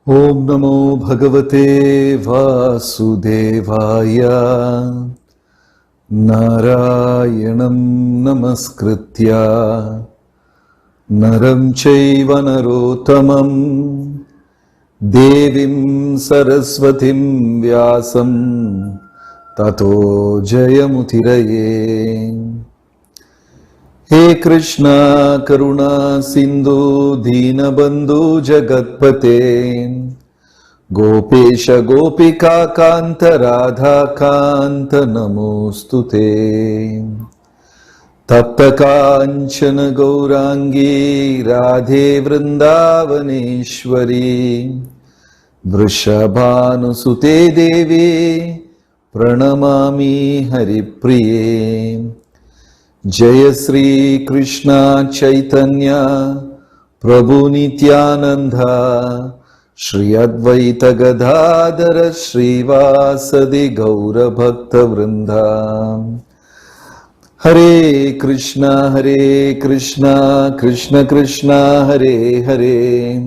Om Namo Bhagavate Vasudevaya Narayanam Namaskritya Naram Chaiva Narottamam Devim Saraswatim Vyasam Tato Jayamutiraye. He Krishna Karuna Sindhu Deenabandhu Jagatpate Gopesha Gopika Kanta Radha Kanta Namostute Tapta Kanchana Gaurangi Radhe Vrindavaneshwari Vrishabhanusute Devi Pranamami Haripriye. Jaya Sri Krishna Chaitanya Prabhu Nityananda Shri Advaita Gadadhara Srivasadi Gaura Bhakta Vrinda. Hare Krishna Krishna Krishna Hare Hare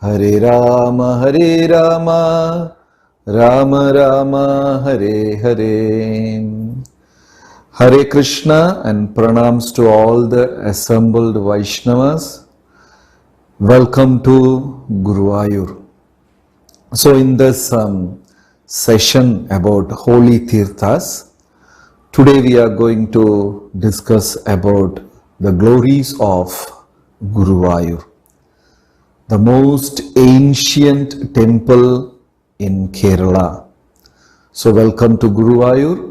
Hare Rama Rama Rama Hare Hare. Hare Krishna and pranams to all the assembled Vaishnavas. Welcome to Guruvayur. So in this session about holy tirthas, today we are going to discuss about the glories of Guruvayur, the most ancient temple in Kerala. So welcome to Guruvayur.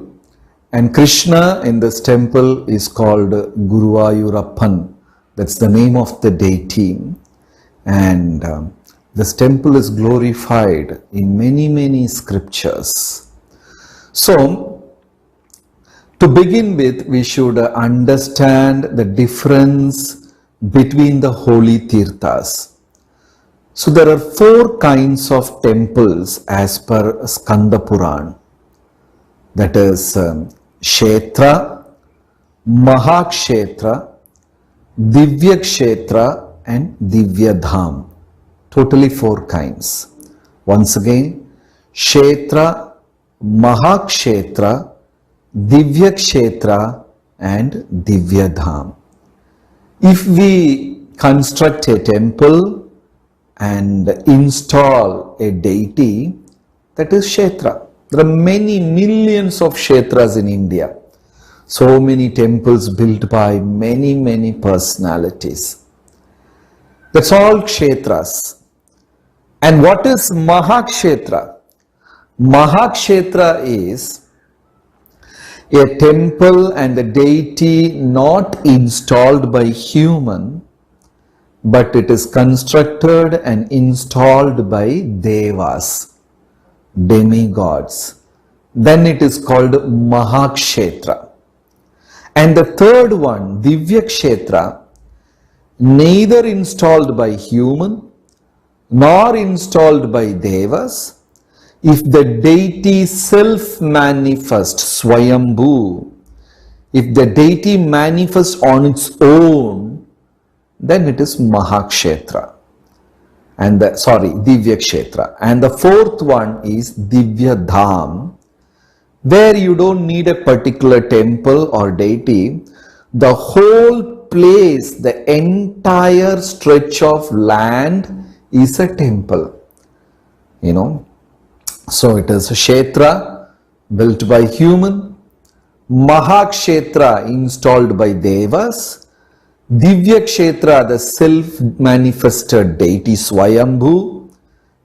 And Krishna in this temple is called Guruvayurappan. That's the name of the deity. And this temple is glorified in many scriptures. So, to begin with, we should understand the difference between the holy tirthas. So, there are 4 kinds of temples as per Skanda Puran. That is Kshetra, Mahakshetra, Divyakshetra and Divyadham. Totally 4 kinds. Once again, Kshetra, Mahakshetra, Divyakshetra and Divyadham. If we construct a temple and install a deity, that is Kshetra. There are many millions of kshetras in India. So many temples built by many personalities. That's all kshetras. And what is Mahakshetra? Mahakshetra is a temple and a deity not installed by human, but it is constructed and installed by devas, demigods. Then it is called Mahakshetra. And the third one, Divyakshetra, neither installed by human nor installed by devas. If the deity self-manifests, Swayambhu, if the deity manifests on its own, then it is Mahakshetra. And Divyakshetra. And the fourth one is Divyadham, where you don't need a particular temple or deity. The whole place, the entire stretch of land is a temple. So it is a Kshetra built by human, Mahakshetra installed by devas, Divyakshetra, the self-manifested deity Swayambhu,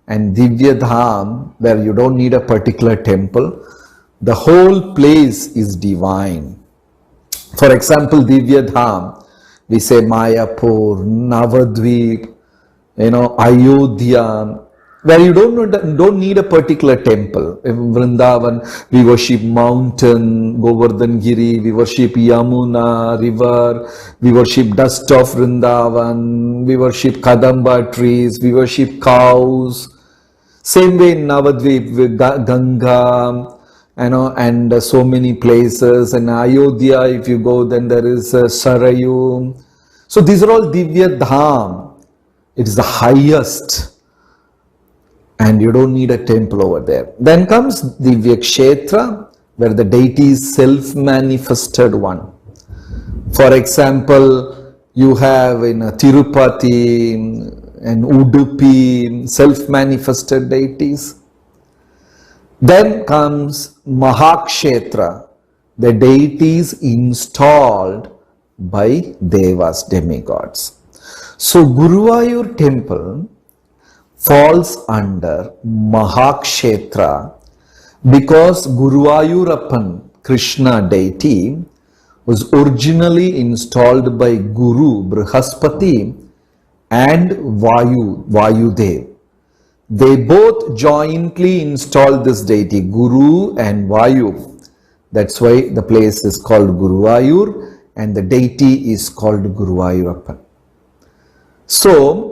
and Divyadham, where you don't need a particular temple. The whole place is divine. For example, Divyadham, we say Mayapur, Navadvip, Ayodhya, where you don't need a particular temple. In Vrindavan, we worship mountain, Govardhan Giri, we worship Yamuna river, we worship dust of Vrindavan, we worship Kadamba trees, we worship cows. Same way in Navadvip, Ganga, and so many places. And Ayodhya, if you go, then there is Sarayu. So these are all Divya Dham. It is the highest. and you don't need a temple over there. Then comes Divya Kshetra, where the deity is self-manifested one. For example, you have in Tirupati and Udupi self-manifested deities. Then comes Mahakshetra, the deities installed by Devas, demigods. So Guruvayur temple falls under Mahakshetra because Guruvayurappan, Krishna deity, was originally installed by Guru Brihaspati and Vayudev. They both jointly installed this deity, Guru and Vayu. That's why the place is called Guruvayur and the deity is called Guruvayurappan. So,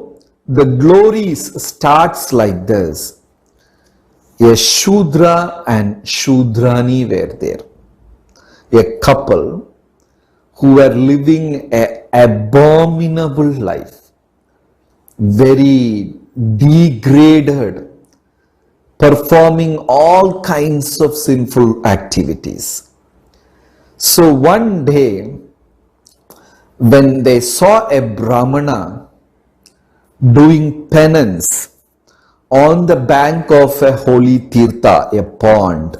the glories starts like this. A Shudra and Shudrani were there. A couple who were living an abominable life, very degraded, performing all kinds of sinful activities. So one day, when they saw a Brahmana doing penance on the bank of a holy tirtha, a pond,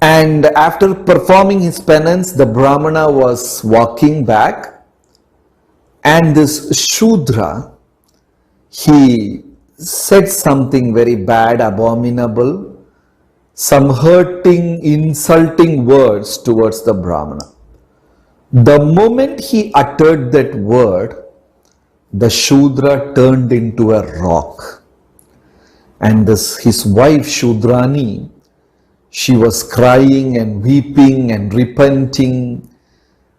and after performing his penance, the Brahmana was walking back, and this Shudra, he said something very bad, abominable, some hurting, insulting words towards the Brahmana. The moment he uttered that word, the Shudra turned into a rock. And his wife Shudrani, she was crying and weeping and repenting,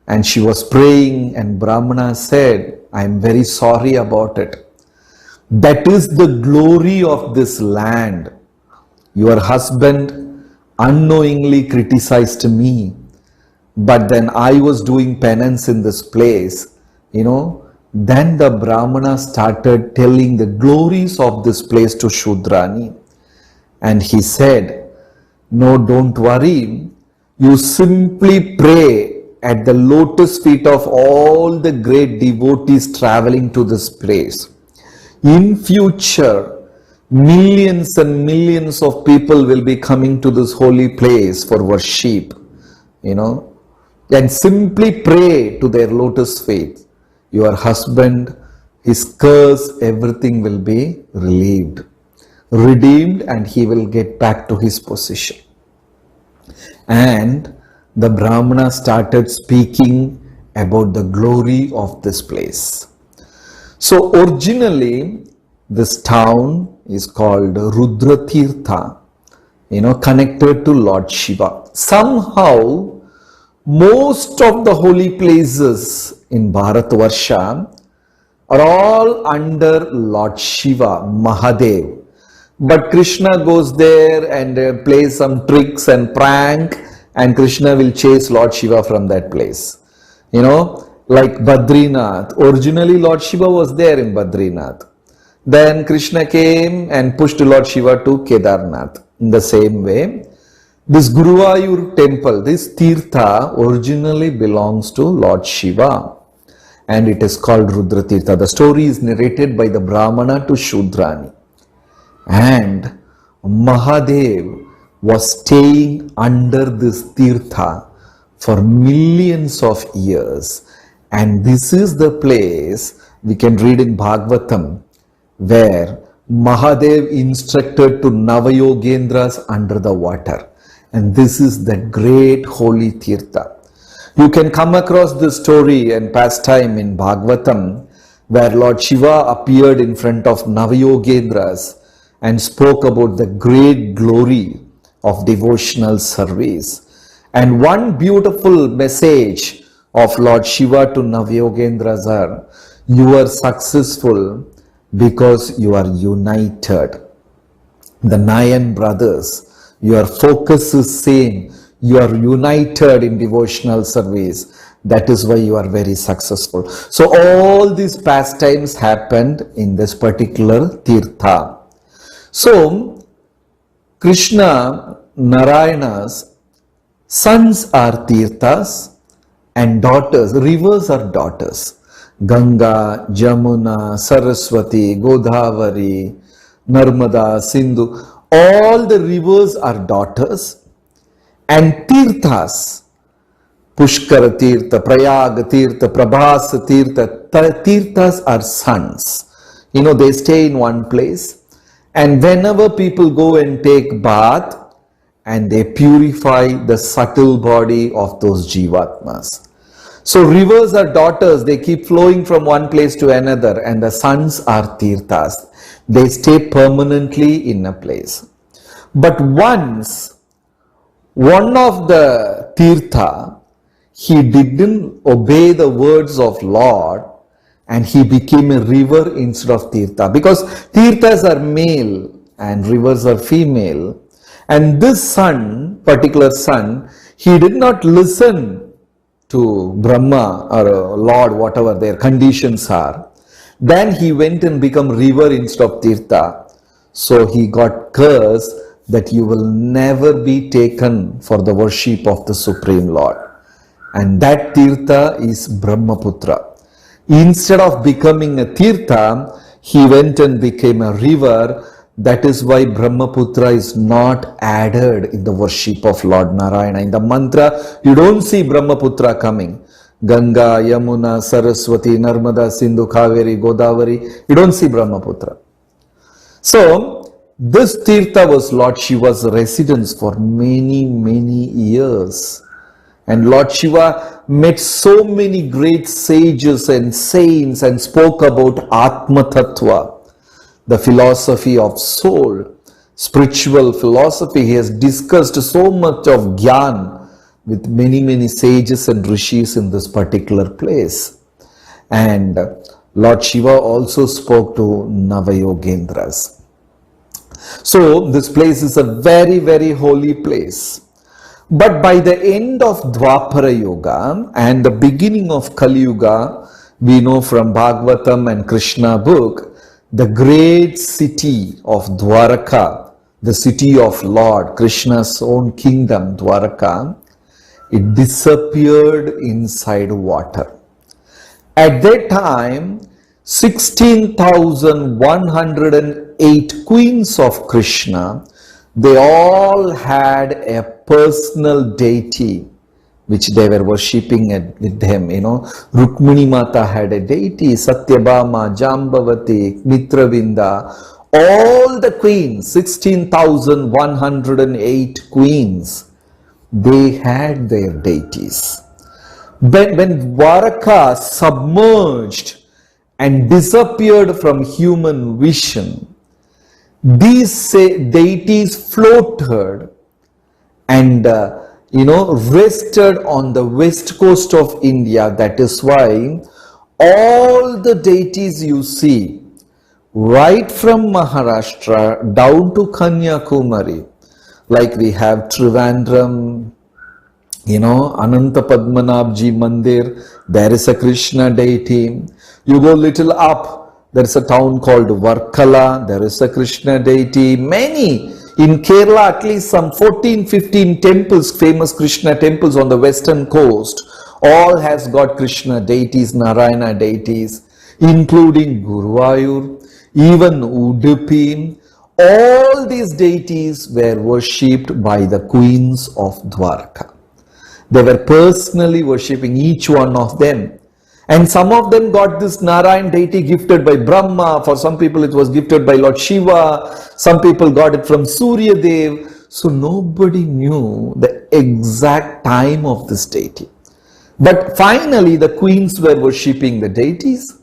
and she was praying, and Brahmana said, I am very sorry about it. That is the glory of this land. Your husband unknowingly criticized me, but then I was doing penance in this place, Then the Brahmana started telling the glories of this place to Shudrani. And he said, no, don't worry. You simply pray at the lotus feet of all the great devotees traveling to this place. In future, millions and millions of people will be coming to this holy place for worship, and simply pray to their lotus feet. Your husband, his curse, everything will be relieved, redeemed, and he will get back to his position. And the Brahmana started speaking about the glory of this place. So originally, this town is called Rudratirtha, connected to Lord Shiva. Somehow, most of the holy places in Bharatvarsha are all under Lord Shiva, Mahadev. But Krishna goes there and plays some tricks and prank, and Krishna will chase Lord Shiva from that place. Like Badrinath. Originally Lord Shiva was there in Badrinath. Then Krishna came and pushed Lord Shiva to Kedarnath. In the same way, this Guruvayur temple, this Tirtha, originally belongs to Lord Shiva, and it is called Rudratirtha. The story is narrated by the Brahmana to Shudrani. And Mahadev was staying under this Tirtha for millions of years. And this is the place we can read in Bhagavatam, where Mahadev instructed to Navayogendras under the water. And this is the great holy Tirtha. You can come across this story and pastime in Bhagavatam, where Lord Shiva appeared in front of Navayogendras and spoke about the great glory of devotional service. And one beautiful message of Lord Shiva to Navayogendras are, you are successful because you are united. The Nayan brothers, your focus is same. You are united in devotional service. That is why you are very successful. So all these pastimes happened in this particular Tirtha. So, Krishna, Narayana's sons are Tirthas and daughters, rivers are daughters. Ganga, Jamuna, Saraswati, Godavari, Narmada, Sindhu, all the rivers are daughters, and Tirthas, Pushkara Tirtha, Prayag Tirtha, Prabhas Tirtha, Tirthas are sons. You know, they stay in one place, and whenever people go and take bath, and they purify the subtle body of those Jivatmas. So rivers are daughters, they keep flowing from one place to another, and the sons are Tirthas. They stay permanently in a place. But once one of the Tirtha, he didn't obey the words of Lord, and he became a river instead of Tirtha. Because Tirthas are male and rivers are female. And this son, particular son, he did not listen to Brahma or Lord, whatever their conditions are. Then he went and become river instead of Tirtha. So he got cursed that you will never be taken for the worship of the Supreme Lord. And that Tirtha is Brahmaputra. Instead of becoming a Tirtha, he went and became a river. That is why Brahmaputra is not added in the worship of Lord Narayana. In the mantra, you don't see Brahmaputra coming. Ganga, Yamuna, Saraswati, Narmada, Sindhu, Kaveri, Godavari. You don't see Brahmaputra. So, this Tirtha was Lord Shiva's residence for many, many years. And Lord Shiva met so many great sages and saints and spoke about Atma Tattva, the philosophy of soul, spiritual philosophy. He has discussed so much of Gyan with many, many sages and rishis in this particular place. And Lord Shiva also spoke to Navayogendras. So this place is a very, very holy place. But by the end of Dwapara Yuga and the beginning of Kali Yuga, we know from Bhagavatam and Krishna book, the great city of Dwaraka, the city of Lord, Krishna's own kingdom, Dwaraka, it disappeared inside water. At that time, 16,108 queens of Krishna, they all had a personal deity which they were worshipping with him. You know, Rukmini Mata had a deity, Satyabhama, Jambavati, Mitravinda, all the queens, 16,108 queens, they had their deities. When Dwaraka submerged and disappeared from human vision, these deities floated and rested on the west coast of India. That is why all the deities you see right from Maharashtra down to Kanyakumari, like we have Trivandrum, Ananta Padmanabhji Mandir, there is a Krishna deity. You go little up, there is a town called Varkala, there is a Krishna deity. Many in Kerala, at least some 14-15 temples, famous Krishna temples on the western coast, all has got Krishna deities, Narayana deities, including Guruvayur, even Udupi. All these deities were worshipped by the queens of Dwarka. They were personally worshipping each one of them. And some of them got this Narayan deity gifted by Brahma. For some people it was gifted by Lord Shiva. Some people got it from Surya Dev. So nobody knew the exact time of this deity. But finally the queens were worshipping the deities.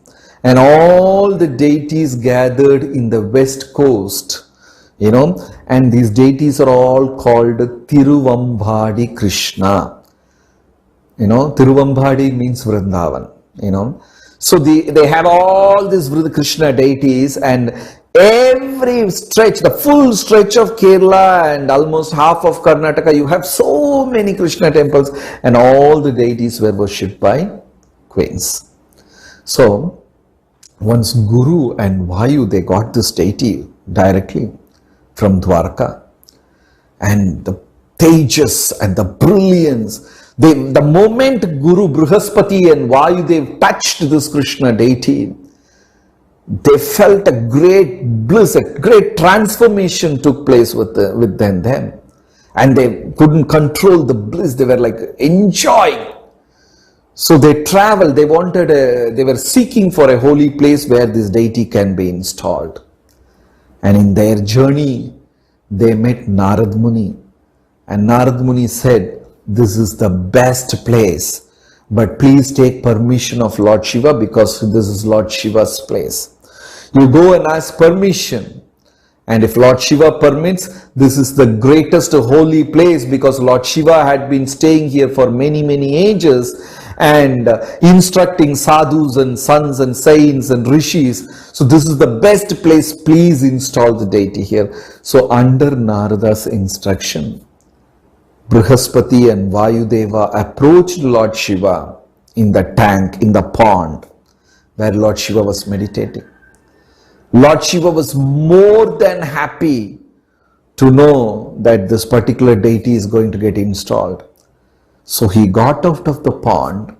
And all the deities gathered in the west coast. And these deities are all called Tiruvambadi Krishna. Tiruvambadi means Vrindavan. So they have all these Krishna deities, and every stretch, the full stretch of Kerala and almost half of Karnataka, you have so many Krishna temples, and all the deities were worshipped by queens. So once Guru and Vayu, they got this deity directly, from Dwarka. And the tejas and the brilliance, the moment Guru Brihaspati and Vayudev touched this Krishna deity, they felt a great bliss, a great transformation took place with them. And they couldn't control the bliss, they were like enjoying. So they traveled, they were seeking for a holy place where this deity can be installed. And in their journey, they met Narad Muni. And Narad Muni said, this is the best place, but please take permission of Lord Shiva because this is Lord Shiva's place. You go and ask permission. And if Lord Shiva permits, this is the greatest holy place because Lord Shiva had been staying here for many, many ages and instructing sadhus and sons and saints and rishis. So this is the best place, please install the deity here. So under Narada's instruction, Brihaspati and Vayudeva approached Lord Shiva in the tank, in the pond where Lord Shiva was meditating. Lord Shiva was more than happy to know that this particular deity is going to get installed. So he got out of the pond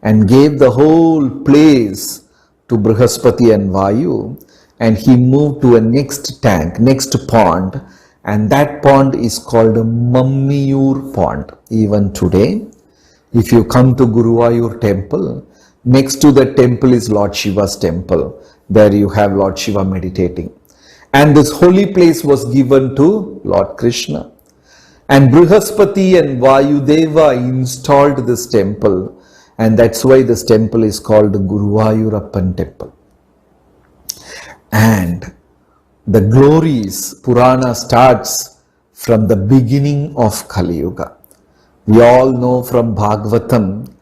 and gave the whole place to Brihaspati and Vayu, and he moved to a next tank, next pond, and that pond is called Mammiyur Pond. Even today, if you come to Guruvayur temple, next to the temple is Lord Shiva's temple. There you have Lord Shiva meditating. And this holy place was given to Lord Krishna. And Brihaspati and Vayudeva installed this temple. And that's why this temple is called Guruvayurappan temple. And the glories, Purana starts from the beginning of Kali Yuga. We all know from Bhagavatam,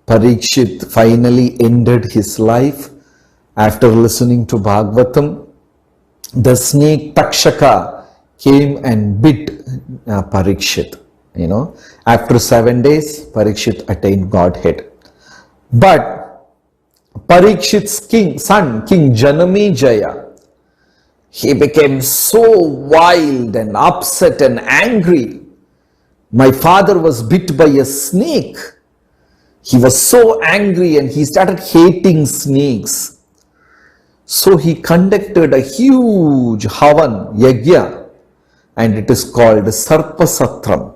Parikshit finally ended his life. After listening to Bhagavatam, the snake Takshaka came and bit Parikshit. After 7 days, Parikshit attained Godhead. But Parikshit's son, King Janamejaya, he became so wild and upset and angry. My father was bit by a snake. He was so angry and he started hating snakes. So he conducted a huge Havan, Yajna, and it is called Sarpasatram,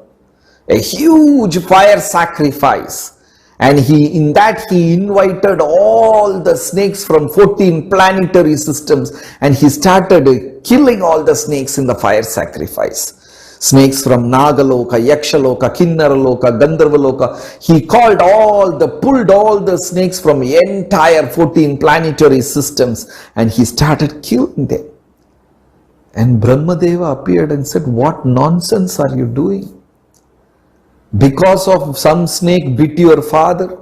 a huge fire sacrifice. And in that he invited all the snakes from 14 planetary systems and he started killing all the snakes in the fire sacrifice. Snakes from Nagaloka, Yakshaloka, Kinnaraloka, Gandharvaloka. He pulled all the snakes from the entire 14 planetary systems and he started killing them. And Brahmadeva appeared and said, what nonsense are you doing? Because of some snake bit your father?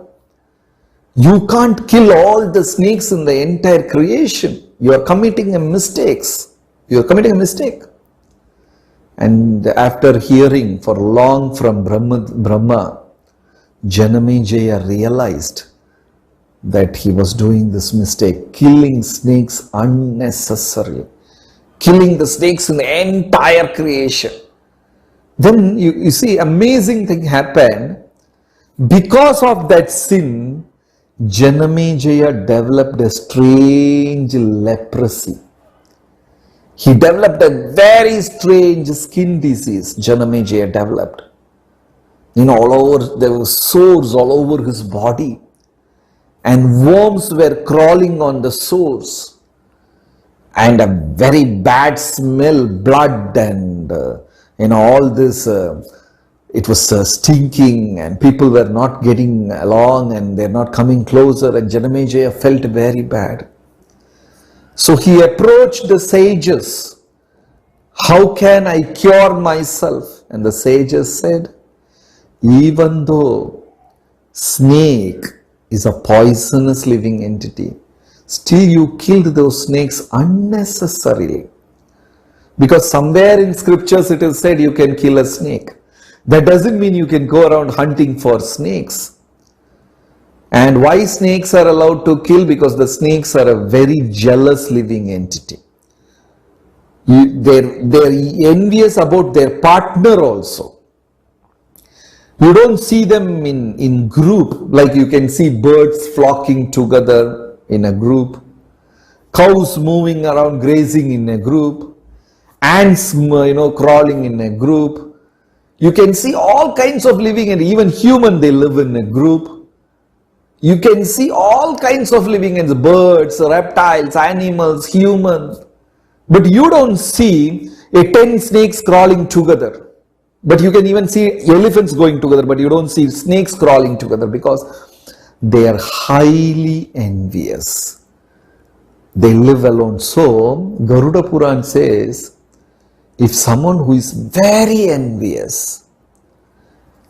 You can't kill all the snakes in the entire creation. You are committing a mistake. You are committing a mistake. And after hearing for long from Brahma, Janamejaya realized that he was doing this mistake, killing snakes unnecessarily, killing the snakes in the entire creation. Then you see, amazing thing happened. Because of that sin, Janamejaya developed a strange leprosy. He developed a very strange skin disease, Janamejaya developed. All over, there were sores all over his body. And worms were crawling on the sores. And a very bad smell, blood and all this, it was stinking and people were not getting along and they're not coming closer and Janamejaya felt very bad. So he approached the sages. How can I cure myself? And the sages said, even though snake is a poisonous living entity, still you killed those snakes unnecessarily. Because somewhere in scriptures it is said you can kill a snake. That doesn't mean you can go around hunting for snakes. And why snakes are allowed to kill? Because the snakes are a very jealous living entity. They're envious about their partner also. You don't see them in group, like you can see birds flocking together in a group, cows moving around grazing in a group, ants crawling in a group. You can see all kinds of living, and even human, they live in a group. You can see all kinds of living, and birds, reptiles, animals, humans. But you don't see 10 snakes crawling together. But you can even see elephants going together, but you don't see snakes crawling together, because they are highly envious. They live alone. So Garuda Puran says, if someone who is very envious,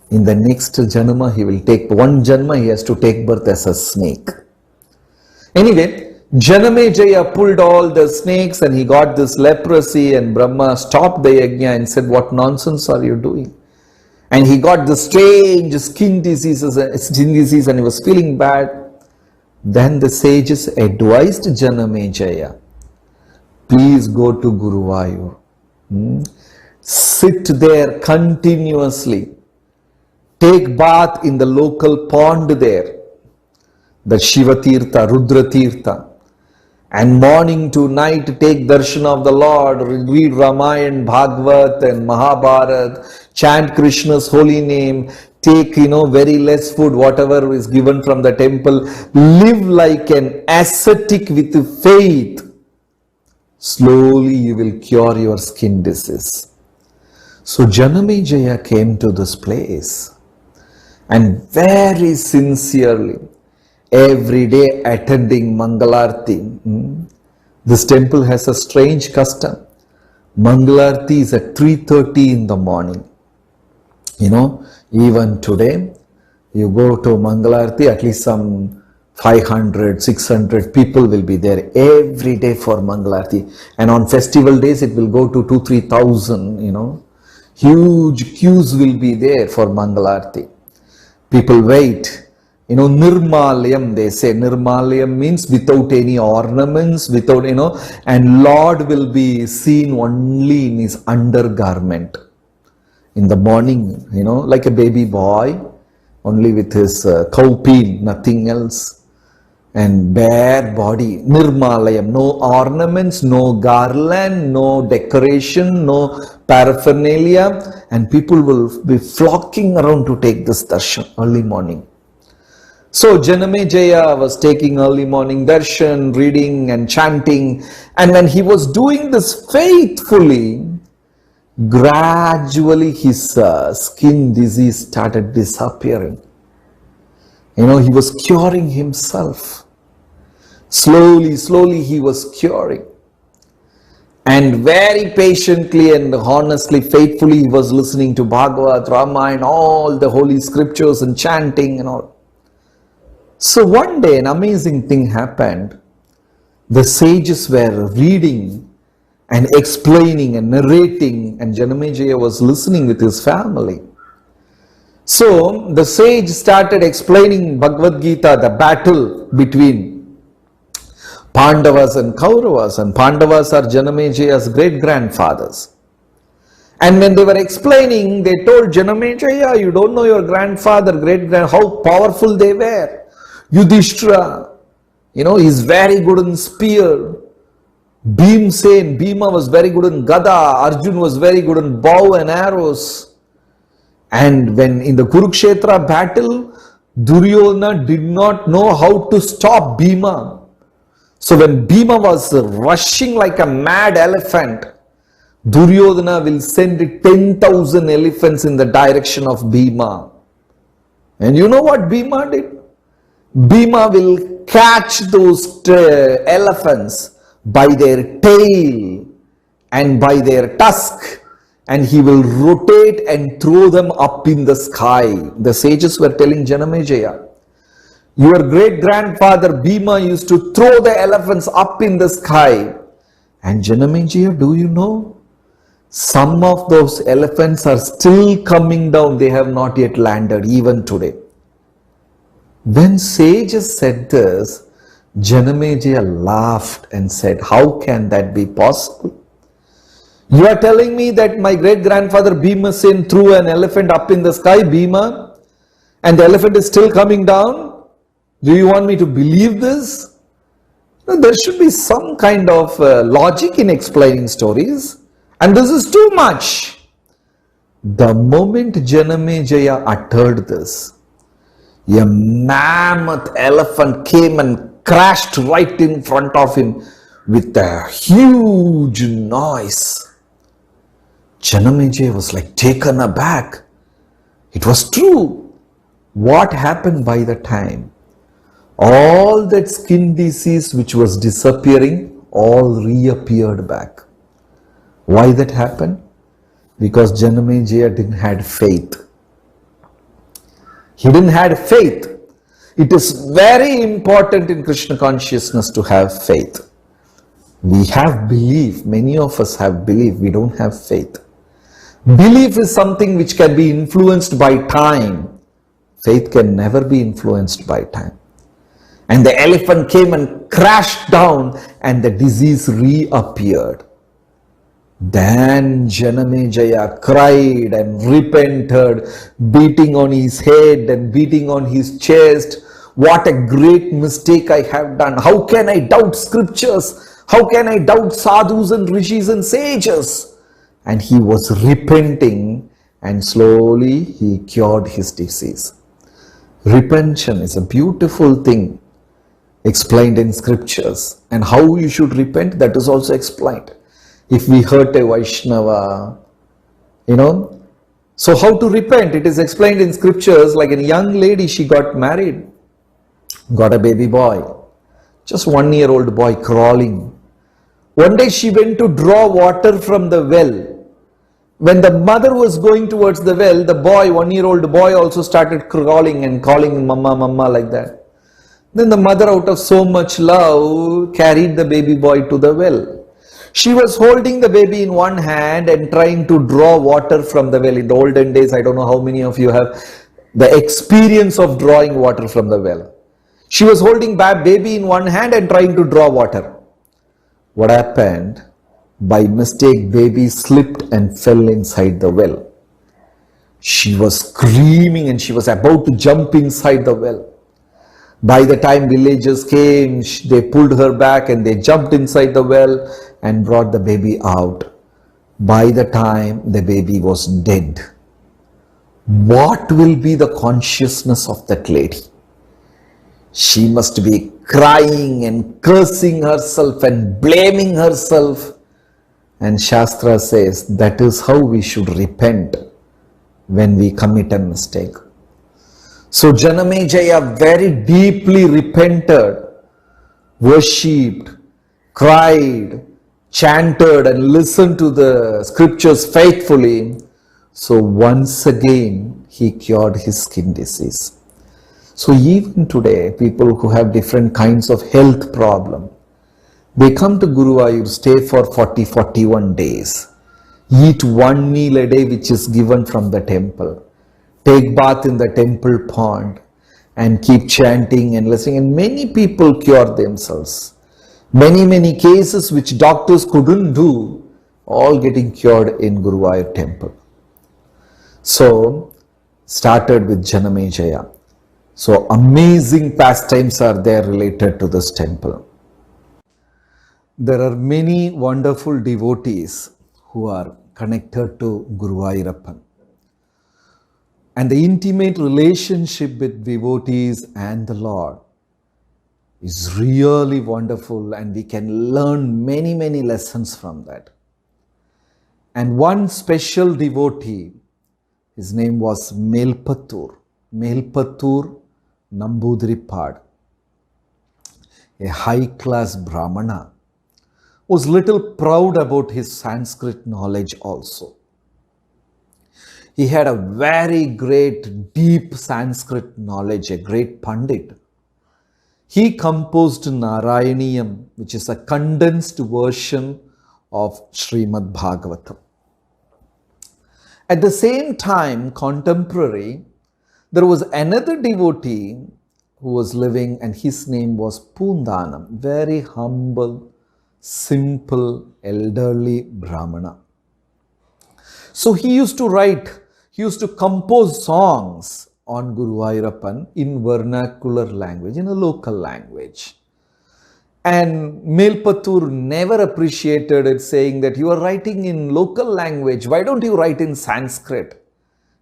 in the next janma he will take, one janma he has to take birth as a snake. Anyway, Janamejaya pulled all the snakes and he got this leprosy, and Brahma stopped the yajna and said, what nonsense are you doing? And he got the strange skin disease and he was feeling bad. Then the sages advised Janamejaya, please go to Guruvayur. Sit there continuously. Take bath in the local pond there, the Shiva Tirtha, Rudra Tirtha. And morning to night take darshan of the Lord, read Ramayana, Bhagavad and Mahabharat, chant Krishna's holy name, take very less food, whatever is given from the temple, live like an ascetic with faith. Slowly you will cure your skin disease. So Janamejaya came to this place and very sincerely, every day attending Mangalarti. This temple has a strange custom. Mangalarti is at 3:30 in the morning. Even today, you go to Mangalarti, at least some 500, 600 people will be there every day for Mangalarti. And on festival days, it will go to 2,000-3,000, Huge queues will be there for Mangalarti. People wait. Nirmalayam, they say. Nirmalayam means without any ornaments, without, and Lord will be seen only in his undergarment. In the morning, like a baby boy, only with his cowpeel, nothing else. And bare body, Nirmalayam, no ornaments, no garland, no decoration, no paraphernalia, and people will be flocking around to take this darshan early morning. So Janamejaya was taking early morning darshan, reading and chanting, and when he was doing this faithfully, gradually his skin disease started disappearing. He was curing himself. Slowly he was curing. And very patiently and honestly, faithfully, he was listening to Bhagavad, Ramayana, all the holy scriptures and chanting and all. So one day an amazing thing happened. The sages were reading and explaining and narrating, and Janamejaya was listening with his family. So the sage started explaining Bhagavad Gita, the battle between Pandavas and Kauravas, and Pandavas are Janamejaya's great-grandfathers. And when they were explaining, they told Janamejaya, you don't know your grandfather, how powerful they were. Yudhishthira, he's very good in spear. Bhima was very good in Gada. Arjun was very good in bow and arrows. And when in the Kurukshetra battle, Duryodhana did not know how to stop Bhima. So when Bhima was rushing like a mad elephant, Duryodhana will send 10,000 elephants in the direction of Bhima. And you know what Bhima did? Bhima will catch those elephants by their tail and by their tusk, and he will rotate and throw them up in the sky. The sages were telling Janamejaya, your great-grandfather Bhima used to throw the elephants up in the sky. And Janamejaya, do you know? Some of those elephants are still coming down. They have not yet landed, even today. When sages said this, Janamejaya laughed and said, how can that be possible? You are telling me that my great-grandfather Bhimasen threw an elephant up in the sky, Bhima, and the elephant is still coming down? Do you want me to believe this? No, there should be some kind of logic in explaining stories, and this is too much. The moment Janamejaya uttered this, a mammoth elephant came and crashed right in front of him with a huge noise. Janamejaya was like taken aback. It was true. What happened by the time? All that skin disease which was disappearing, all reappeared back. Why that happened? Because Janamejaya didn't have faith. He didn't have faith. It is very important in Krishna consciousness to have faith. We have belief. Many of us have belief. We don't have faith. Belief is something which can be influenced by time. Faith can never be influenced by time. And the elephant came and crashed down and the disease reappeared. Then Janamejaya cried and repented, beating on his head and beating on his chest. What a great mistake I have done. How can I doubt scriptures? How can I doubt sadhus and rishis and sages? And he was repenting, and slowly he cured his disease. Repentance is a beautiful thing explained in scriptures, and how you should repent, that is also explained. If we hurt a Vaishnava, so how to repent, it is explained in scriptures. Like a young lady, she got married, got a baby boy, just 1-year-old boy crawling. One day she went to draw water from the well. When the mother was going towards the well, the boy, 1-year-old boy, also started crawling and calling mama, mama like that. Then the mother, out of so much love, carried the baby boy to the well. She was holding the baby in one hand and trying to draw water from the well. In the olden days, I don't know how many of you have the experience of drawing water from the well. She was holding baby in one hand and trying to draw water. What happened? By mistake, baby slipped and fell inside the well. She was screaming and she was about to jump inside the well. By the time villagers came, they pulled her back and they jumped inside the well and brought the baby out. By the time, the baby was dead. What will be the consciousness of that lady? She must be crying and cursing herself and blaming herself. And Shastra says that is how we should repent when we commit a mistake. So Janamejaya very deeply repented, worshipped, cried, chanted and listened to the scriptures faithfully. So once again he cured his skin disease. So even today, people who have different kinds of health problem, they come to Guruvayur, stay for 40-41 days, eat one meal a day which is given from the temple, take bath in the temple pond and keep chanting and listening, and many people cure themselves. Many cases which doctors couldn't do, all getting cured in Guruvayur temple. So, started with Janamejaya. So, amazing pastimes are there related to this temple. There are many wonderful devotees who are connected to Guruvayurappan. And the intimate relationship with devotees and the Lord is really wonderful, and we can learn many lessons from that. And one special devotee, his name was Melpattur Nambudripad, a high-class Brahmana, was little proud about his Sanskrit knowledge also. He had a very great, deep Sanskrit knowledge, a great Pandit. He composed Narayaniyam, which is a condensed version of Srimad Bhagavatam. At the same time, contemporary, there was another devotee who was living, and his name was Poondanam, very humble, simple, elderly Brahmana. So he used to write, he used to compose songs on Guruvayurappan in vernacular language, in a local language. And Melpattur never appreciated it, saying that you are writing in local language. Why don't you write in Sanskrit?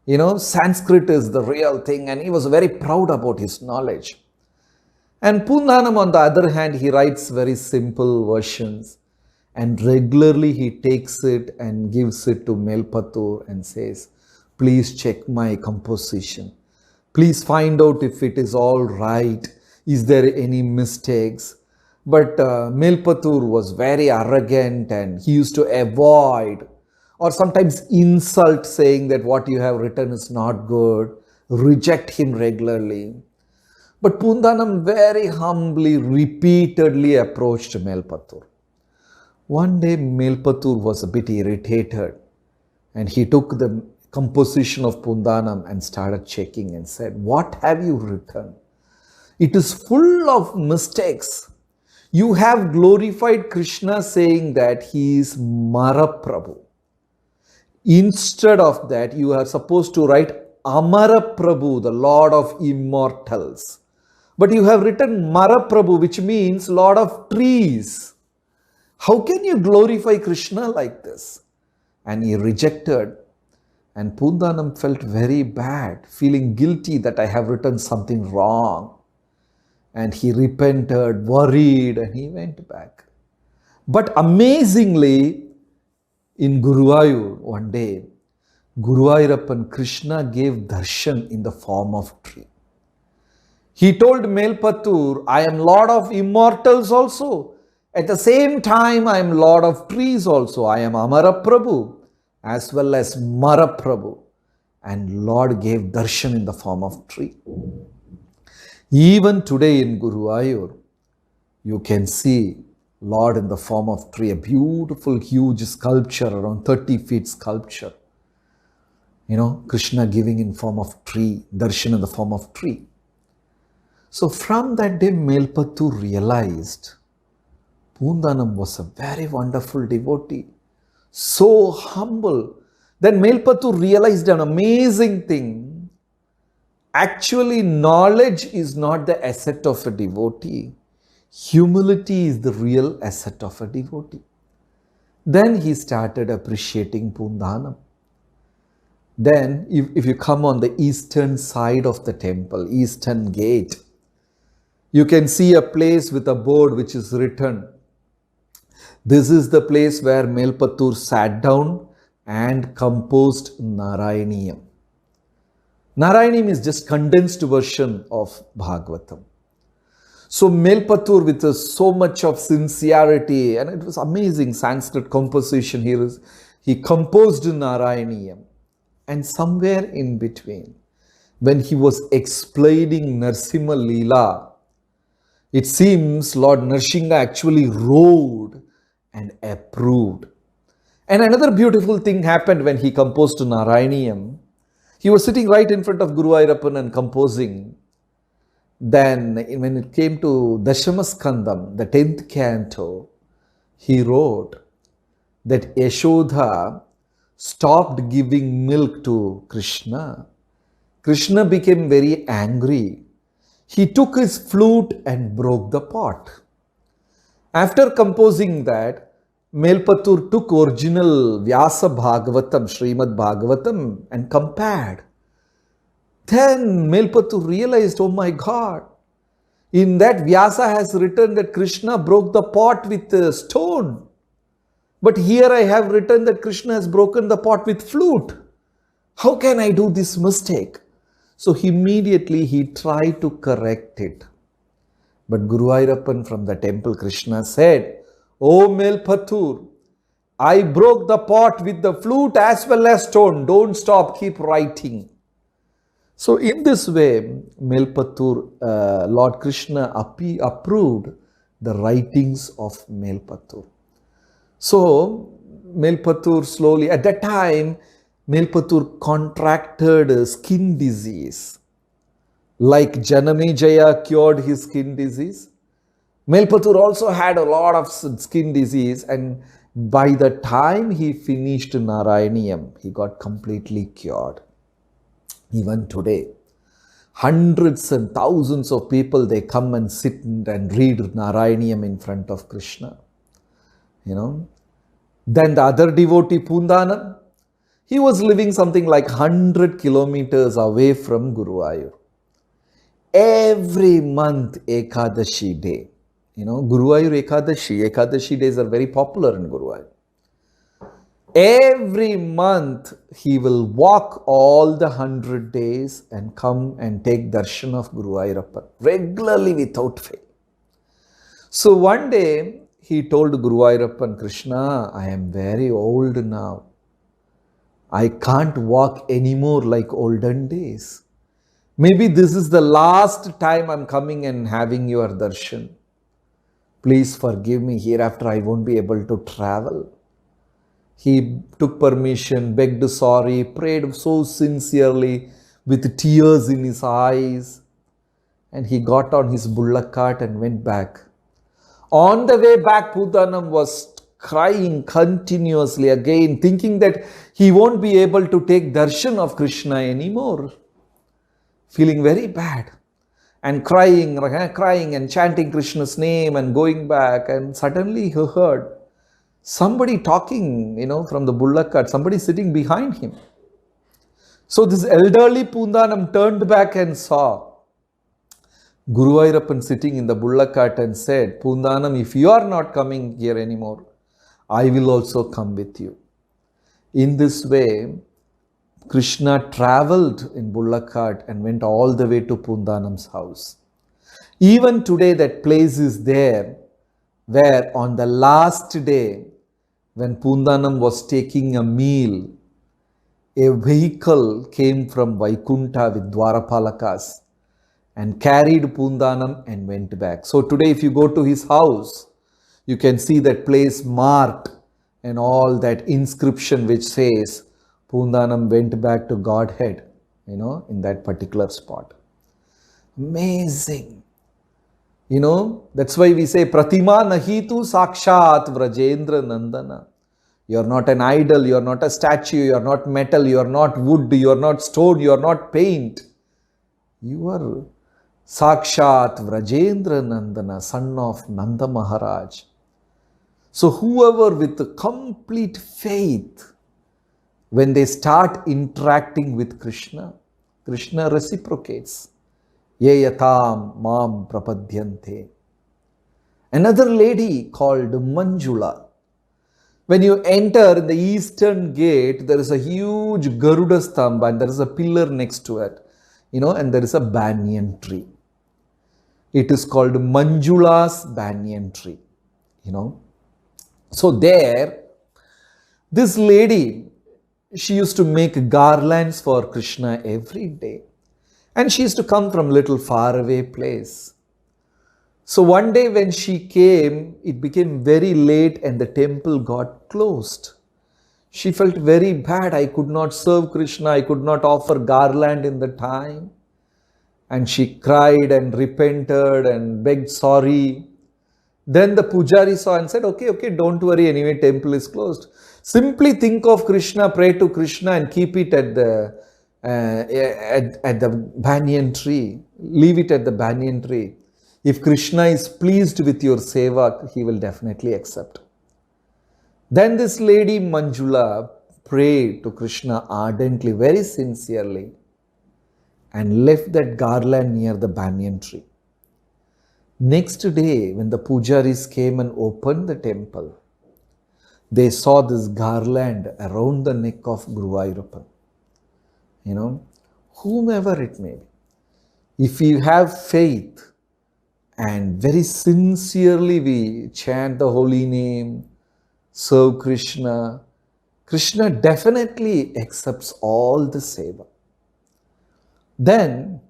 You know, Sanskrit is the real thing, and he was very proud about his knowledge. And Poondanam, on the other hand, he writes very simple versions, and regularly he takes it and gives it to Melpattur and says, please check my composition. Please find out if it is all right. Is there any mistakes? But Melpattur was very arrogant, and he used to avoid or sometimes insult, saying that what you have written is not good, reject him regularly. But Poondanam very humbly, repeatedly approached Melpattur. One day Melpattur was a bit irritated, and he took the composition of Poondanam and started checking and said, what have you written? It is full of mistakes. You have glorified Krishna saying that he is Maraprabhu. Instead of that, you are supposed to write Amaraprabhu, the Lord of Immortals. But you have written Maraprabhu, which means Lord of Trees. How can you glorify Krishna like this? And he rejected. And Poondanam felt very bad, feeling guilty that I have written something wrong. And he repented, worried, and he went back. But amazingly, in Guruvayur, one day, Guruvayurappan Krishna gave darshan in the form of tree. He told Melpattur, I am Lord of Immortals also. At the same time, I am Lord of Trees also. I am Amaraprabhu as well as Maraprabhu. And Lord gave darshan in the form of tree. Even today in Guruvayur, you can see Lord in the form of tree, a beautiful, huge sculpture, around 30 feet sculpture. You know, Krishna giving in form of tree, darshan in the form of tree. So from that day, Melpattur realized Poondanam was a very wonderful devotee, so humble. Then Melpattur realized an amazing thing. Actually, knowledge is not the asset of a devotee. Humility is the real asset of a devotee. Then he started appreciating Poondanam. Then, if you come on the eastern side of the temple, eastern gate, you can see a place with a board which is written, this is the place where Melpattur sat down and composed Narayaniyam. Narayaniyam is just condensed version of Bhagavatam. So Melpattur, with so much of sincerity, and it was amazing Sanskrit composition here, he composed Narayaniyam. And somewhere in between, when he was explaining Narsimha Leela, it seems Lord Narsingha actually rode and approved. And another beautiful thing happened when he composed Narayaniyam. He was sitting right in front of Guruvayurappan and composing. Then when it came to Dashamaskandam, the 10th canto, he wrote that Yashodha stopped giving milk to Krishna. Krishna became very angry. He took his flute and broke the pot. After composing that, Melpattur took original Vyasa Bhagavatam, Srimad Bhagavatam, and compared. Then Melpattur realized, oh my God, in that Vyasa has written that Krishna broke the pot with a stone. But here I have written that Krishna has broken the pot with flute. How can I do this mistake? So immediately he tried to correct it. But Guruvayurappan from the temple, Krishna said, "O Melpattur, I broke the pot with the flute as well as stone. Don't stop, keep writing." So in this way, Melpattur, Lord Krishna approved the writings of Melpattur. So Melpattur slowly, at that time, Melpattur contracted a skin disease. Like Janamejaya cured his skin disease, Melpattur also had a lot of skin disease, and By the time he finished Narayaniyam, he got completely cured. Even today, hundreds and thousands of people, they come and sit and read Narayaniyam in front of Krishna. Then the other devotee, Pundanam, he was living something like 100 kilometers away from Guruvayur. Every month, Ekadashi day, Guruvayur Ekadashi days are very popular in Guruvayur. Every month, he will walk all the 100 days and come and take darshan of Guruvayurappa regularly without fail. So one day, he told Guruvayurappan, Krishna, I am very old now. I can't walk anymore like olden days. Maybe this is the last time I'm coming and having your darshan. Please forgive me. Hereafter, I won't be able to travel. He took permission, begged sorry, prayed so sincerely with tears in his eyes. And he got on his bullock cart and went back. On the way back, Pundanam was crying continuously again, thinking that he won't be able to take darshan of Krishna anymore. Feeling very bad and crying and chanting Krishna's name and going back. And suddenly he heard somebody talking, from the bullock cart, somebody sitting behind him. So this elderly Pundanam turned back and saw Guruvayurappan sitting in the bullock cart and said, Pundanam, if you are not coming here anymore, I will also come with you. In this way, Krishna traveled in bullock cart and went all the way to Pundanam's house. Even today, that place is there, where on the last day, when Pundanam was taking a meal, a vehicle came from Vaikunta with Dwarapalakas and carried Pundanam and went back. So today, if you go to his house, you can see that place marked and all that inscription which says Pundanam went back to Godhead, in that particular spot. Amazing. That's why we say, Pratima nahitu sakshat vrajendra nandana. You are not an idol, you are not a statue, you are not metal, you are not wood, you are not stone, you are not paint. You are Sakshat Vrajendra Nandana, son of Nanda Maharaj. So whoever with complete faith, when they start interacting with Krishna, Krishna reciprocates. Ye yatam mam prapadyante. Another lady called Manjula. When you enter in the eastern gate, there is a huge Garuda Stamba and there is a pillar next to it, and there is a banyan tree. It is called Manjula's banyan tree, So there, this lady, she used to make garlands for Krishna every day. And she used to come from a little faraway place. So one day when she came, it became very late and the temple got closed. She felt very bad. I could not serve Krishna. I could not offer garland in the time. And she cried and repented and begged sorry. Then the pujari saw and said, okay, don't worry. Anyway, temple is closed. Simply think of Krishna, pray to Krishna and keep it at the banyan tree. Leave it at the banyan tree. If Krishna is pleased with your seva, he will definitely accept. Then this lady Manjula prayed to Krishna ardently, very sincerely, and left that garland near the banyan tree. Next day, when the pujaris came and opened the temple, they saw this garland around the neck of Guruvayurappan. Whomever it may be. If you have faith and very sincerely we chant the holy name, serve Krishna, Krishna definitely accepts all the seva. Then,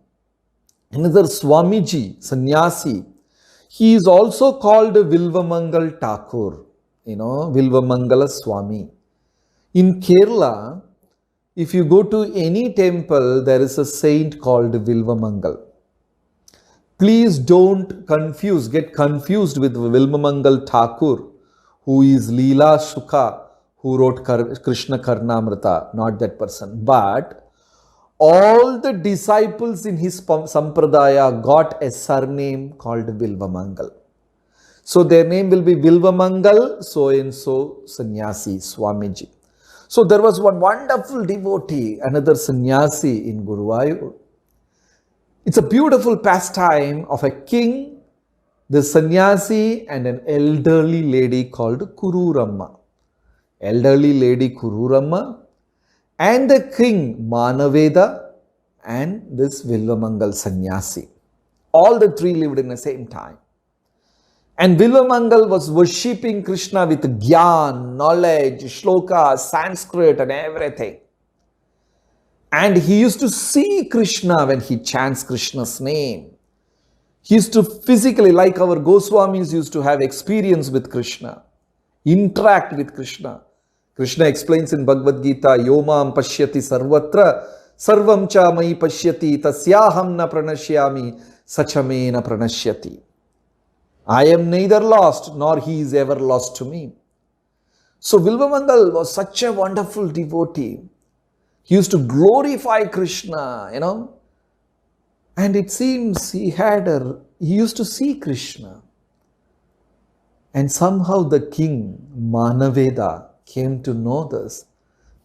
another Swamiji, Sannyasi, he is also called Vilvamangal Thakur, Vilvamangala Swami. In Kerala, if you go to any temple, there is a saint called Vilvamangal. Please don't get confused with Vilvamangal Thakur, who is Leela Shuka, who wrote Krishna Karnamrita, not that person. But all the disciples in his Sampradaya got a surname called Vilvamangal. So their name will be Vilvamangal, so and so Sannyasi, Swamiji. So there was one wonderful devotee, another sannyasi in Guruvayur. It's a beautiful pastime of a king, the sannyasi, and an elderly lady called Kururamma. Elderly lady Kururamma, and the king Manaveda, and this Vilvamangal sannyasi. All the three lived in the same time. And Vilvamangal was worshipping Krishna with gyan, knowledge, shloka, Sanskrit and everything. And he used to see Krishna when he chants Krishna's name. He used to physically, like our Goswamis used to have experience with Krishna, interact with Krishna. Krishna explains in Bhagavad Gita, Yomam pashyati sarvatra, sarvam cha mai pashyati, tasyaham na pranashyami, sachame na pranashyati. I am neither lost nor he is ever lost to me. So Vilvamangal was such a wonderful devotee. He used to glorify Krishna, and it seems he used to see Krishna. And somehow the king, Manaveda, came to know this,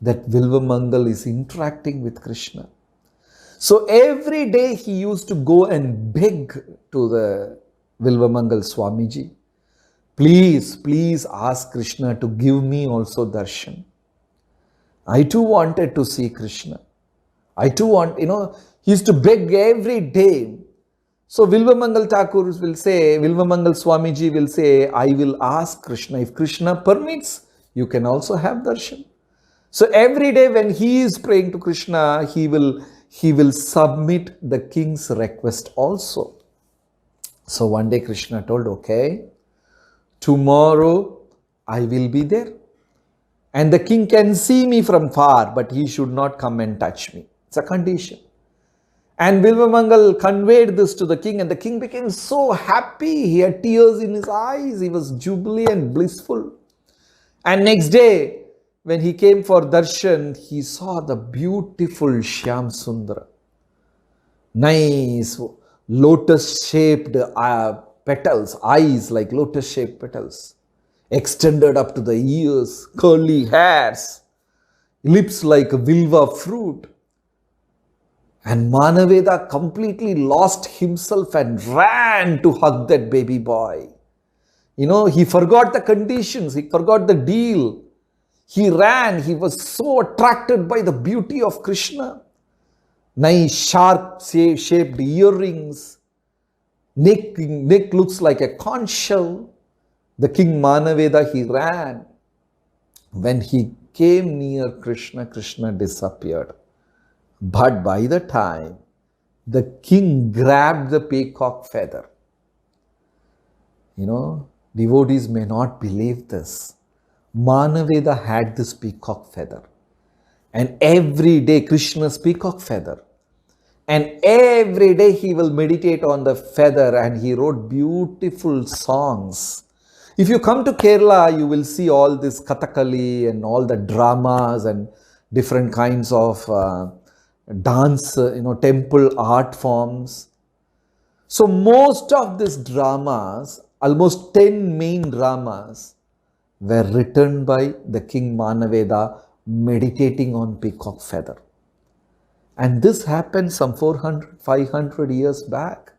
that Vilvamangal is interacting with Krishna. So every day he used to go and beg to the Vilvamangal Swamiji, please ask Krishna to give me also darshan. I too wanted to see Krishna. I too want, he used to beg every day. So Vilvamangal Thakur will say, Vilvamangal Swamiji will say, I will ask Krishna. If Krishna permits, you can also have darshan. So every day when he is praying to Krishna, he will submit the king's request also. So one day Krishna told, okay, tomorrow I will be there. And the king can see me from far, but he should not come and touch me. It's a condition. And Vilvamangal conveyed this to the king, and the king became so happy. He had tears in his eyes. He was jubilant and blissful. And next day, when he came for darshan, he saw the beautiful Shyam Sundara. Nice lotus-shaped petals, eyes like lotus-shaped petals, extended up to the ears, curly hairs, lips like a vilva fruit. And Manaveda completely lost himself and ran to hug that baby boy. He forgot the conditions, he forgot the deal. He ran, he was so attracted by the beauty of Krishna. Nice sharp shaped earrings, neck looks like a conch shell. The king Manaveda, he ran. When he came near Krishna, Krishna disappeared. But by the time the king grabbed the peacock feather, devotees may not believe this. Manaveda had this peacock feather. And every day, Krishna's peacock feather. And every day he will meditate on the feather, and he wrote beautiful songs. If you come to Kerala, you will see all this Kathakali and all the dramas and different kinds of dance, temple art forms. So most of these dramas, almost 10 main dramas, were written by the king Manaveda meditating on peacock feather. And this happened some 400, 500 years back.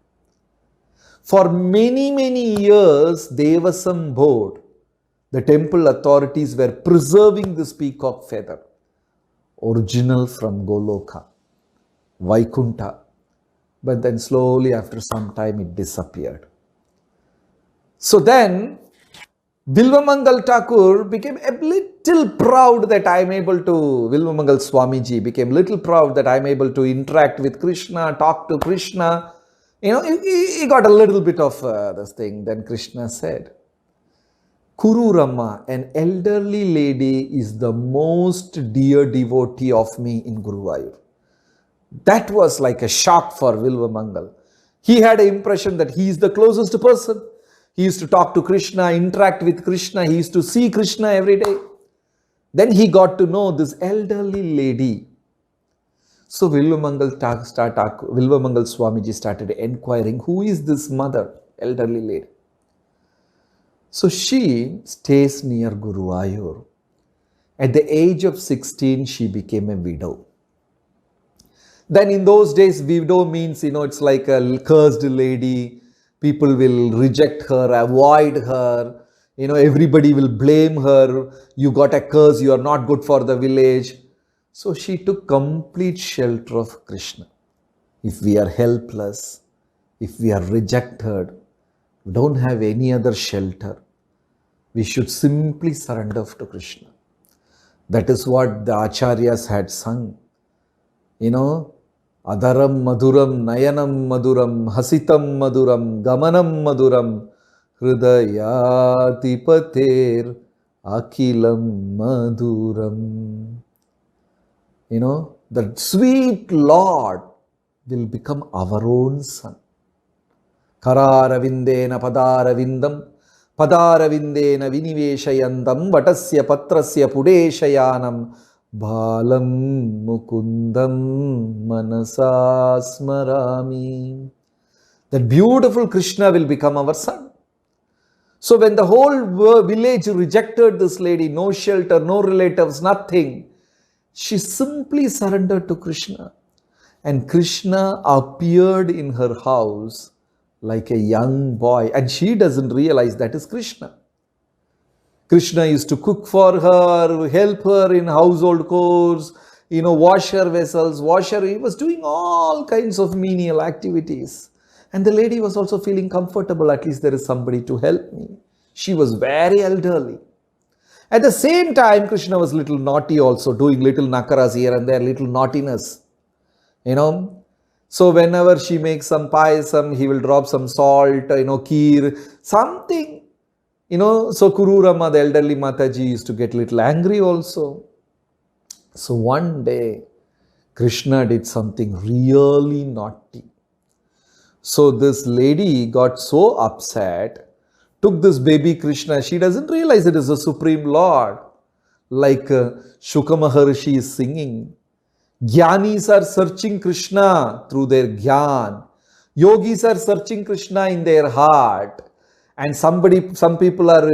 For many, many years, Devasam board, the temple authorities were preserving this peacock feather, original from Goloka, Vaikunta. But then slowly after some time it disappeared. So then Vilvamangal Thakur became a little proud that I am able to, Vilvamangal Swamiji became little proud that I am able to interact with Krishna, talk to Krishna. He got a little bit of this thing. Then Krishna said, Kururamma, an elderly lady, is the most dear devotee of me in Guruvayur. That was like a shock for Vilvamangal. He had an impression that he is the closest person. He used to talk to Krishna, interact with Krishna. He used to see Krishna every day. Then he got to know this elderly lady. So Vilvamangal Swamiji started inquiring, who is this mother, elderly lady? So she stays near Guruvayur. At the age of 16, she became a widow. Then in those days, widow means, it's like a cursed lady. People will reject her, avoid her. Everybody will blame her. You got a curse, you are not good for the village. So she took complete shelter of Krishna. If we are helpless, if we are rejected, we don't have any other shelter, we should simply surrender to Krishna. That is what the Acharyas had sung. Adaram Maduram, Nayanam Maduram, Hasitam Maduram, Gamanam Maduram, Hridayatipater, Akilam Maduram. The sweet Lord will become our own son. Kararavindena Padaravindam, Padaravindena Viniveshayandam, Vatasya Patrasya Pudeshayanam, Balam Mukundam Manasasmarami. That beautiful Krishna will become our son. So when the whole village rejected this lady, no shelter, no relatives, nothing, she simply surrendered to Krishna. And Krishna appeared in her house like a young boy. And she doesn't realize that is Krishna. Krishna used to cook for her, help her in household chores, wash her vessels, he was doing all kinds of menial activities. And the lady was also feeling comfortable, at least there is somebody to help me. She was very elderly. At the same time, Krishna was little naughty also, doing little nakaras here and there, little naughtiness. So whenever she makes some payasam, he will drop some salt, kheer, something. So Kururama, the elderly Mataji, used to get little angry also. So one day, Krishna did something really naughty. So this lady got so upset, took this baby Krishna. She doesn't realize it is the Supreme Lord. Like Shuka Maharshi is singing. Jnanis are searching Krishna through their jnana. Yogis are searching Krishna in their heart. And some people are,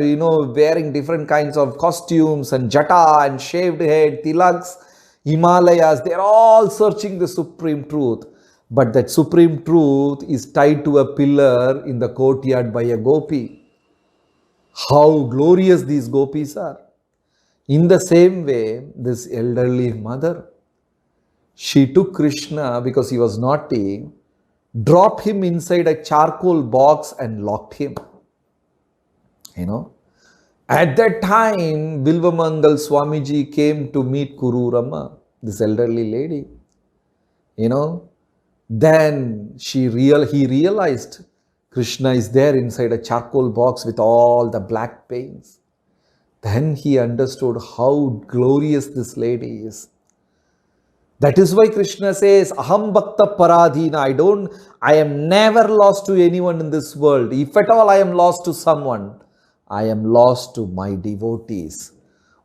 wearing different kinds of costumes and jata and shaved head, tilaks, Himalayas. They're all searching the supreme truth. But that supreme truth is tied to a pillar in the courtyard by a gopi. How glorious these gopis are. In the same way, this elderly mother, she took Krishna because he was naughty, dropped him inside a charcoal box and locked him. At that time, Bilvamangal Swamiji came to meet Kururama, this elderly lady. Then he realized Krishna is there inside a charcoal box with all the black paints. Then he understood how glorious this lady is. That is why Krishna says, Aham Bhakta Paradhina. I am never lost to anyone in this world. If at all I am lost to someone, I am lost to my devotees.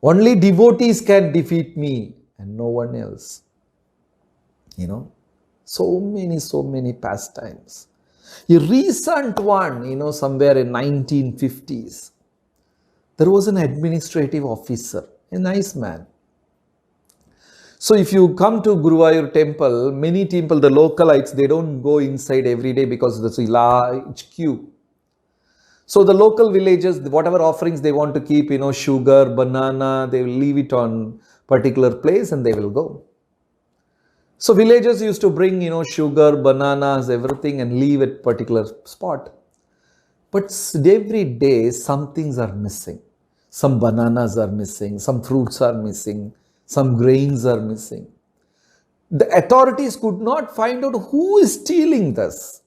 Only devotees can defeat me and no one else. So many pastimes. A recent one, somewhere in 1950s, there was an administrative officer, a nice man. So if you come to Guruvayur temple, many people, the localites, they don't go inside every day because there's a large queue. So the local villagers, whatever offerings they want to keep, sugar, banana, they will leave it on particular place and they will go. So villagers used to bring, sugar, bananas, everything and leave at particular spot. But every day, some things are missing. Some bananas are missing, some fruits are missing, some grains are missing. The authorities could not find out who is stealing this.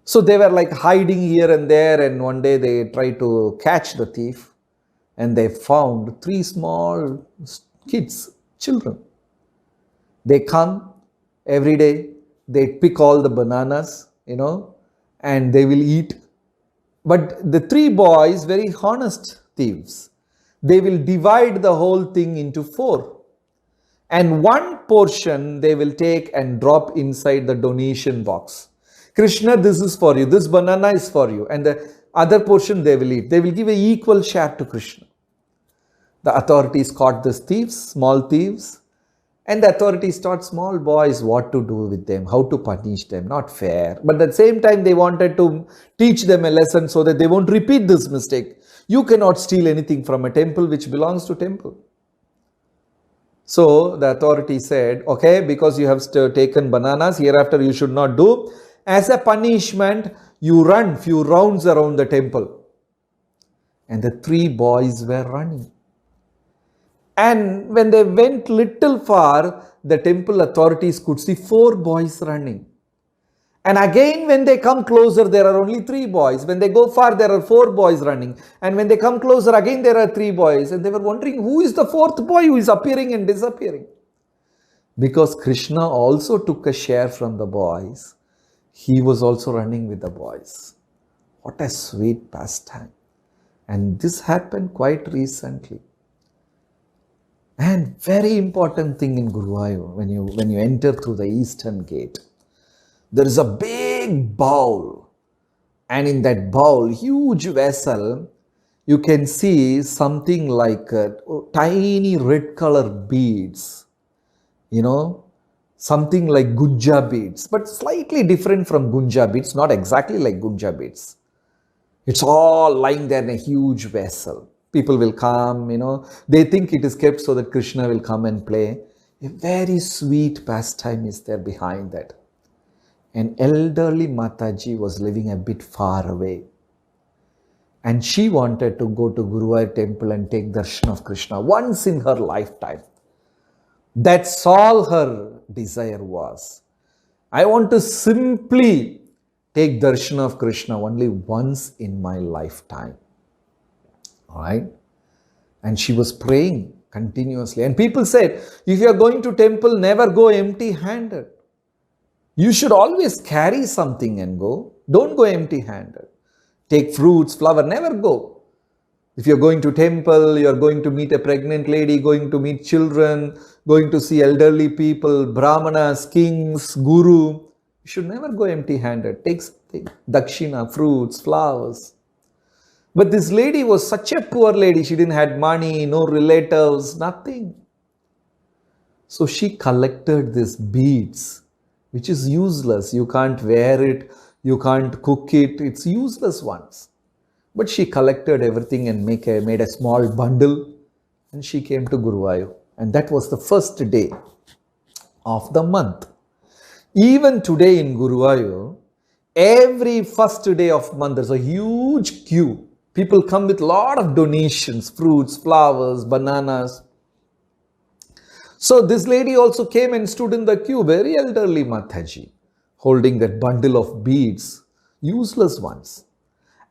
So they were like hiding here and there, and one day they tried to catch the thief and they found 3 small kids, children. They come every day, they pick all the bananas, and they will eat. But the three boys, very honest thieves, they will divide the whole thing into four. And one portion they will take and drop inside the donation box. Krishna, this is for you. This banana is for you. And the other portion they will eat. They will give an equal share to Krishna. The authorities caught these thieves, small thieves. And the authorities taught small boys what to do with them, how to punish them. Not fair. But at the same time, they wanted to teach them a lesson so that they won't repeat this mistake. You cannot steal anything from a temple which belongs to temple. So the authority said, okay, because you have taken bananas, hereafter you should not do. As a punishment, you run few rounds around the temple. And the three boys were running. And when they went little far, the temple authorities could see four boys running. And again, when they come closer, there are only three boys. When they go far, there are four boys running. And when they come closer, again there are three boys. And they were wondering, who is the fourth boy who is appearing and disappearing? Because Krishna also took a share from the boys. He was also running with the boys. What a sweet pastime. And this happened quite recently. And very important thing in Guruvayur, when you enter through the eastern gate, there is a big bowl. And in that bowl, huge vessel, you can see something like tiny red color beads. Something like Gunja beads, but slightly different from Gunja beads, not exactly like Gunja beads. It's all lying there in a huge vessel. People will come, they think it is kept so that Krishna will come and play. A very sweet pastime is there behind that. An elderly Mataji was living a bit far away. And she wanted to go to Guruvayur temple and take darshan of Krishna once in her lifetime. That's all her desire was. I want to simply take darshan of Krishna only once in my lifetime. Alright? And she was praying continuously. And people said, if you are going to temple, never go empty-handed. You should always carry something and go. Don't go empty-handed. Take fruits, flower, never go. If you're going to temple, you're going to meet a pregnant lady, going to meet children, going to see elderly people, brahmanas, kings, guru, you should never go empty-handed. Take something, dakshina, fruits, flowers. But this lady was such a poor lady. She didn't have money, no relatives, nothing. So she collected these beads, which is useless. You can't wear it. You can't cook it. It's useless ones. But she collected everything and made a small bundle. And she came to Guruvayur. And that was the first day of the month. Even today in Guruvayur, every first day of month, there's a huge queue. People come with a lot of donations, fruits, flowers, bananas. So this lady also came and stood in the queue, very elderly Mataji, holding that bundle of beads, useless ones.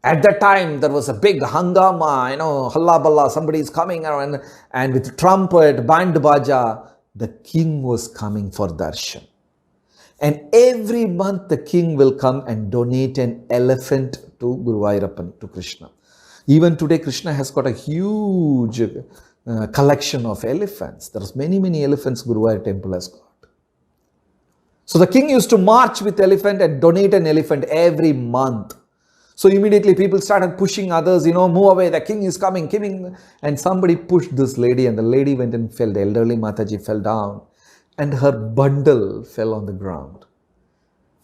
At that time, there was a big hangama, halla balla, somebody is coming around, and with trumpet, band baja, the king was coming for darshan. And every month the king will come and donate an elephant to Guruvayurappan, to Krishna. Even today, Krishna has got a huge collection of elephants. There's many elephants Guruvayur temple has got. So the king used to march with elephant and donate an elephant every month. So immediately people started pushing others, move away, the king is coming. And somebody pushed this lady and the lady went and fell. The elderly Mataji fell down and her bundle fell on the ground.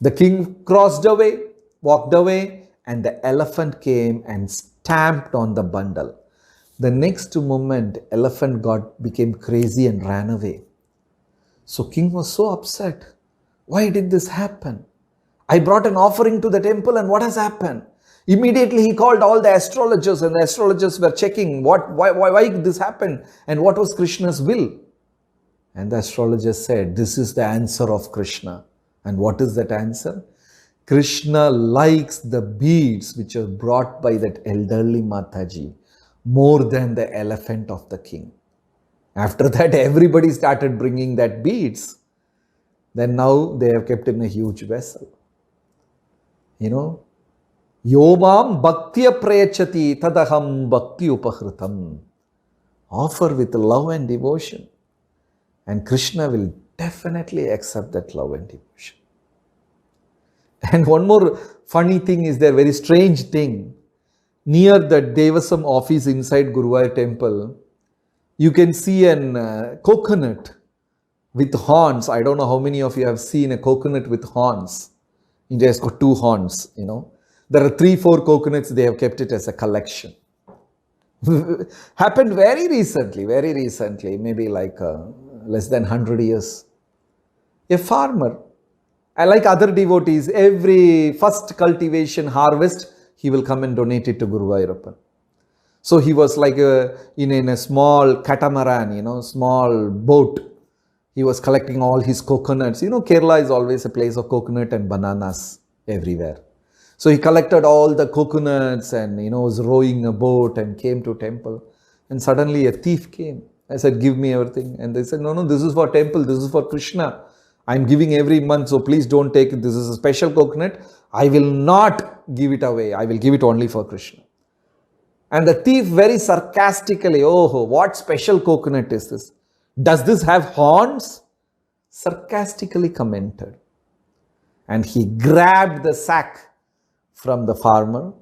The king crossed away, walked away, and the elephant came and stamped on the bundle. The next moment, elephant became crazy and ran away. So king was so upset. Why did this happen? I brought an offering to the temple and what has happened? Immediately he called all the astrologers and the astrologers were checking why this happened and what was Krishna's will. And the astrologers said, this is the answer of Krishna. And what is that answer? Krishna likes the beads which are brought by that elderly Mataji more than the elephant of the king. After that, everybody started bringing that beads. Then now they have kept in a huge vessel. Yomam bhaktya prayachati tadaham bhakti upahritam. Offer with love and devotion, and Krishna will definitely accept that love and devotion. And one more funny thing is there, very strange thing. Near the Devasam office inside Guruvayur temple, you can see an coconut with horns. I don't know how many of you have seen a coconut with horns. India has got 2 horns, you know. There are 3-4 coconuts, they have kept it as a collection. Happened very recently, maybe like less than 100 years. A farmer, like other devotees, every first cultivation harvest, he will come and donate it to Guruvayurappan. So he was like in a small catamaran, you know, small boat. He was collecting all his coconuts. You know, Kerala is always a place of coconut and bananas everywhere. So he collected all the coconuts and, you know, was rowing a boat and came to temple. And suddenly a thief came. I said, give me everything. And they said, no, no, this is for temple. This is for Krishna. I'm giving every month, so please don't take it. This is a special coconut. I will not give it away. I will give it only for Krishna. And the thief very sarcastically, oh, what special coconut is this? Does this have horns? Sarcastically commented. And he grabbed the sack from the farmer,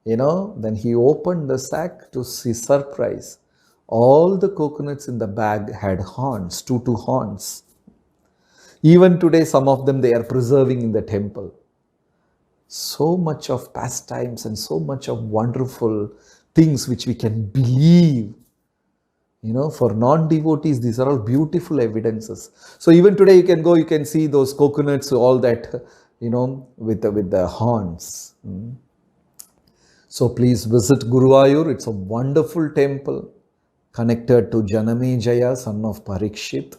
you know, then he opened the sack to see surprise. All the coconuts in the bag had horns, 2 horns. Even today, some of them they are preserving in the temple. So much of pastimes and so much of wonderful things which we can believe. You know, for non-devotees, these are all beautiful evidences. So even today you can go, you can see those coconuts, all that, you know, with the horns. So please visit Guruvayur. It's a wonderful temple connected to Janamejaya, son of Parikshit,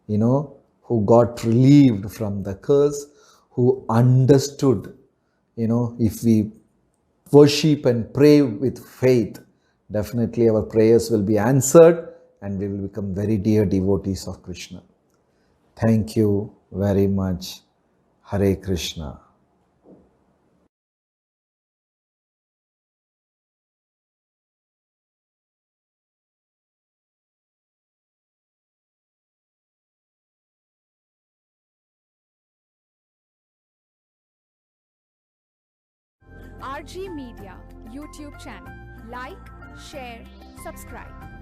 you know, who got relieved from the curse, who understood, you know, if we worship and pray with faith, definitely our prayers will be answered and we will become very dear devotees of Krishna. Thank you very much. Hare Krishna. RG Media YouTube channel. Like, share, subscribe.